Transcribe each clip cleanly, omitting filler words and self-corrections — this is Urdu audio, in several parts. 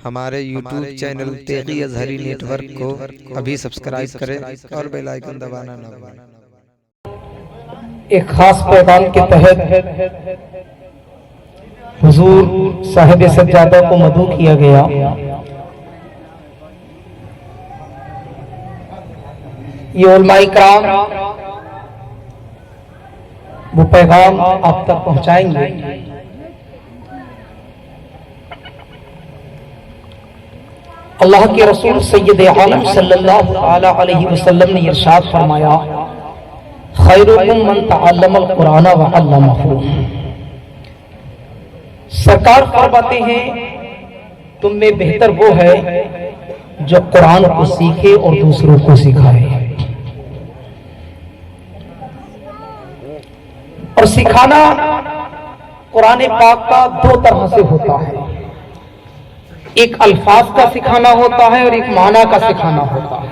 ہمارے YouTube channel Teghi Azhari network کو ابھی سبسکرائب کریں اور بیل آئیکن دبانا نہ بھولیں۔ ایک خاص پیغام کے تحت حضور صاحب سجادہ کو مدعو کیا گیا۔ یہ علماء کرام وہ پیغام آپ تک پہنچائیں گے۔ اللہ کے رسول سید عالم صلی اللہ علیہ وسلم نے ارشاد فرمایا، خیرکم من تعلم القرآن وعلمہ۔ سرکار فرماتے ہیں تم میں بہتر وہ ہے جو قرآن کو سیکھے اور دوسروں کو سکھائے۔ اور سکھانا قرآن پاک کا دو طرح سے ہوتا ہے، ایک الفاظ کا سکھانا ہوتا ہے اور ایک معنی کا سکھانا ہوتا ہے۔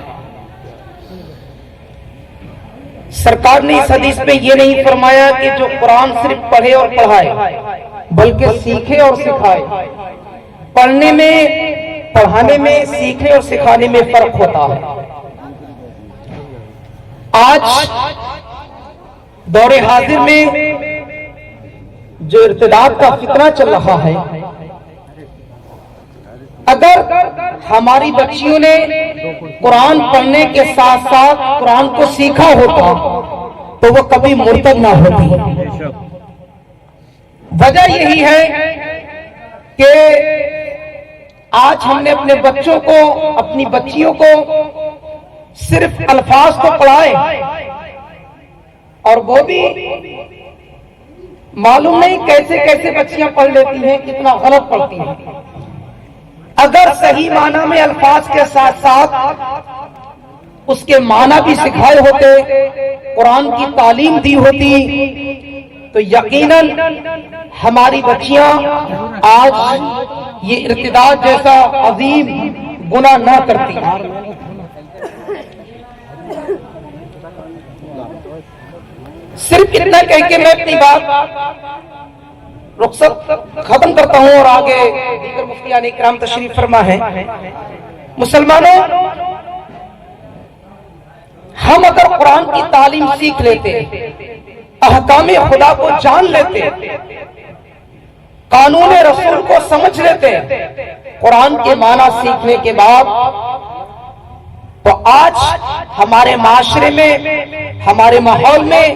سرکار نے اس حدیث میں یہ نہیں فرمایا کہ جو قرآن صرف پڑھے اور پڑھائے، بلکہ سیکھے اور سکھائے۔ پڑھنے میں، پڑھانے میں، سیکھنے اور سکھانے میں فرق ہوتا ہے۔ آج دور حاضر میں جو ارتداد کا فتنہ چل رہا ہے، اگر ہماری بچیوں نے قرآن پڑھنے کے ساتھ ساتھ قرآن کو سیکھا ہوتا تو وہ کبھی مرتد نہ ہوتی۔ وجہ یہی ہے کہ آج ہم نے اپنے بچوں کو، اپنی بچیوں کو صرف الفاظ کو پڑھائے اور وہ بھی معلوم نہیں کیسے کیسے بچیاں پڑھ لیتی ہیں، کتنا غلط پڑھتی ہیں۔ اگر صحیح معنی میں الفاظ کے ساتھ ساتھ اس کے معنی بھی سکھائے ہوتے، قرآن کی تعلیم دی ہوتی، تو یقیناً ہماری بچیاں آج یہ ارتداد جیسا عظیم گناہ نہ کرتی۔ صرف اتنا کہہ کے میں اپنی بات رخصت ختم کرتا ہوں اور آگے دیگر مفتیان اکرام تشریف فرما ہے۔ مسلمانوں، ہم اگر قرآن کی تعلیم سیکھ لیتے، احکام خدا کو جان لیتے، قانون رسول کو سمجھ لیتے، قرآن کے معنی سیکھنے کے بعد، تو آج ہمارے معاشرے میں، ہمارے ماحول میں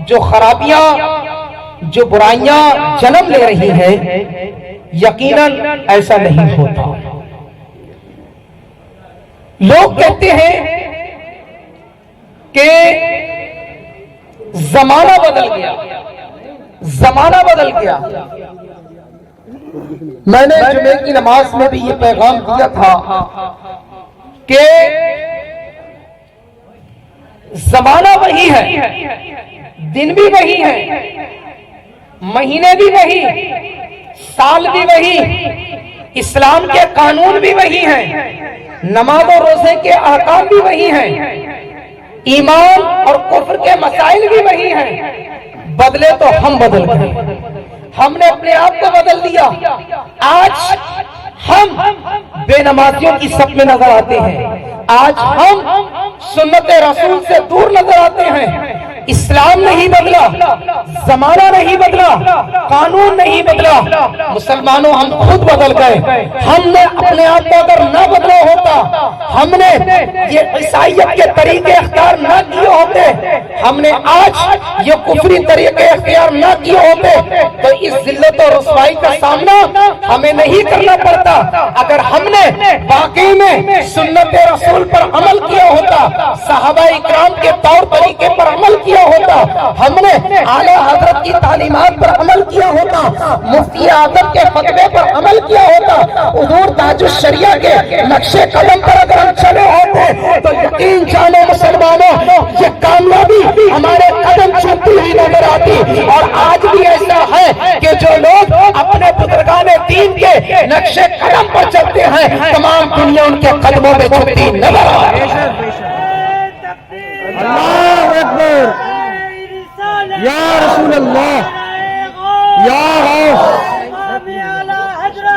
جو خرابیاں، جو برائیاں جنم لے رہی ہیں، یقیناً ایسا نہیں ہوتا۔ لوگ کہتے ہیں کہ زمانہ بدل گیا، زمانہ بدل گیا۔ میں نے جمعے کی نماز میں بھی یہ پیغام دیا تھا کہ زمانہ وہی ہے، دن بھی وہی ہے، مہینے بھی وہی، سال بھی وہی، اسلام کے قانون بھی وہی ہیں، نماز و روزے کے احکام بھی وہی ہیں، ایمان اور کفر کے مسائل بھی وہی ہیں۔ بدلے تو ہم بدل گئے، ہم نے اپنے آپ کو بدل دیا۔ آج ہم بے نمازیوں کی صف میں نظر آتے ہیں، آج ہم سنت رسول سے دور نظر آتے ہیں۔ اسلام نہیں بدلا، زمانہ نہیں بدلا، قانون نہیں بدلا، مسلمانوں ہم خود بدل گئے۔ ہم نے اپنے آپ کو اگر نہ بدلا ہوتا، ہم نے یہ عیسائیت کے طریقے اختیار نہ کیے ہوتے، ہم نے آج یہ کفری طریقے اختیار نہ کیے ہوتے، تو اس ذلت و رسوائی کا سامنا ہمیں نہیں کرنا پڑتا۔ اگر ہم نے واقعی میں سنت رسول پر عمل کیا ہوتا، صحابہ اکرام کے طور طریقے پر عمل کیا ہوتا، ہم نے اعلیٰ حضرت کی تعلیمات پر عمل کیا ہوتا، مفتی اعظم کے فتوے پر عمل کیا ہوتا، حضور تاج الشریعہ کے نقش قدم پر اگر ہم چلے ہوتے، تو یقین جانو مسلمانوں، یہ کامیابی ہمارے قدم چومتی ہوئی نظر آتی۔ اور آج بھی ایسا ہے کہ جو لوگ اپنے بزرگان دین کے نقش قدم پر چلتے ہیں، تمام دنیا ان کے قدموں میں جھکتی نظر آتی ہے۔ اللہ اکبر، یا رسول اللہ، یا غوث،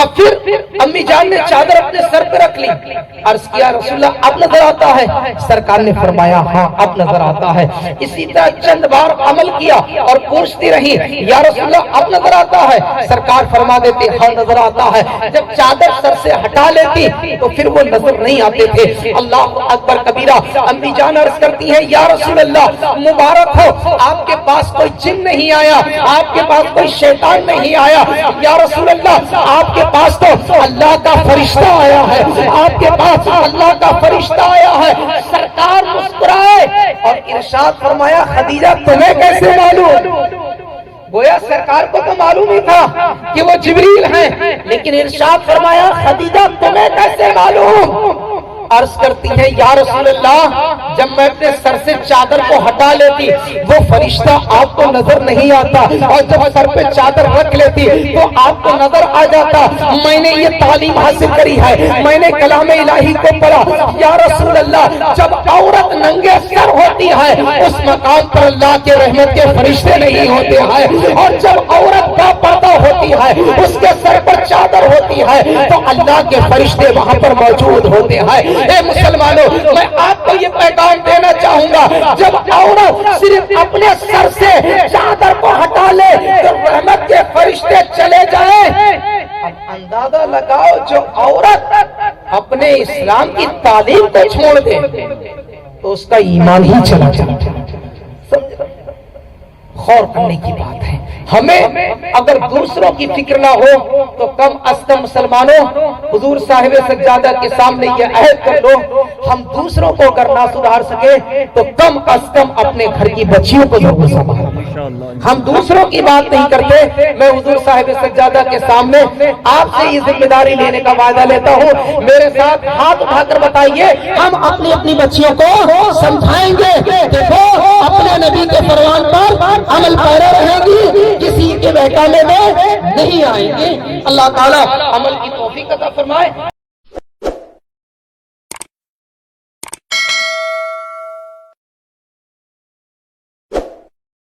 اب پھر امی جان نے چادر اپنے سر پہ رکھ لی، عرض کیا رسول اللہ اب نظر آتا ہے؟ سرکار نے فرمایا ہاں اب نظر آتا ہے۔ اسی طرح چند بار عمل کیا اور پوچھتی رہی یا رسول اللہ اب نظر آتا ہے؟ سرکار فرما دیتے ہاں نظر آتا ہے۔ جب چادر سر سے ہٹا لیتی تو پھر وہ نظر نہیں آتے تھے۔ اللہ اکبر کبیرہ۔ امی جان عرض کرتی ہے یا رسول اللہ مبارک ہو، آپ کے پاس کوئی جن نہیں آیا، آپ کے پاس کوئی شیطان نہیں آیا، یا رسول اللہ آپ کے پاس تو اللہ کا فرشتہ آیا ہے، آپ کے پاس اللہ کا فرشتہ آیا ہے۔ سرکار مسکرائے اور ارشاد فرمایا خدیجہ تمہیں کیسے معلوم؟ گویا سرکار کو تو معلوم ہی تھا کہ وہ جبریل ہیں، لیکن ارشاد فرمایا خدیجہ تمہیں کیسے معلوم؟ عرض کرتی ہے یا رسول اللہ جب میں اپنے سر سے چادر کو ہٹا لیتی وہ فرشتہ آپ کو نظر نہیں آتا، اور جب سر پہ چادر رکھ لیتی تو آپ کو نظر آ جاتا۔ میں نے یہ تعلیم حاصل کری ہے، میں نے کلام الہی کو پڑھا یا رسول اللہ جب عورت ننگے سر ہوتی ہے اس مقام پر اللہ کے رحمت کے فرشتے نہیں ہوتے ہیں، اور جب عورت با پردہ ہوتی ہے اس کے سر پر چادر ہوتی ہے تو اللہ کے فرشتے وہاں پر موجود ہوتے ہیں۔ اے مسلمانوں میں آپ کو یہ پیغام دینا چاہوں گا جب عورت صرف اپنے سر سے چادر کو ہٹا لے تو رحمت کے فرشتے چلے جائیں۔ اب اندازہ لگاؤ جو عورت اپنے اسلام کی تعلیم کو چھوڑ دے تو اس کا ایمان ہی چلا جاتا۔ غور کرنے کی بات ہے۔ ہمیں اگر دوسروں کی فکر نہ ہو تو کم از کم مسلمانوں حضور صاحب سجادہ کے سامنے یہ عہد کر لو ہم دوسروں کو اگر نہ سدھار سکے تو کم از کم اپنے گھر کی بچیوں کو ضرور سنبھالیں۔ ہم دوسروں کی بات نہیں کرتے۔ میں حضور صاحب سجادہ کے سامنے آپ سے یہ ذمہ داری لینے کا وعدہ لیتا ہوں، میرے ساتھ ہاتھ اٹھا کر بتائیے ہم اپنی بچیوں کو سمجھائیں گے کہ وہ اپنے نبی کے فرمان پر عمل پیرا رہیں گی، کسی کے بہکانے میں نہیں آئیں گے۔ اللہ تعالیٰ عمل کی توفیق عطا فرمائے۔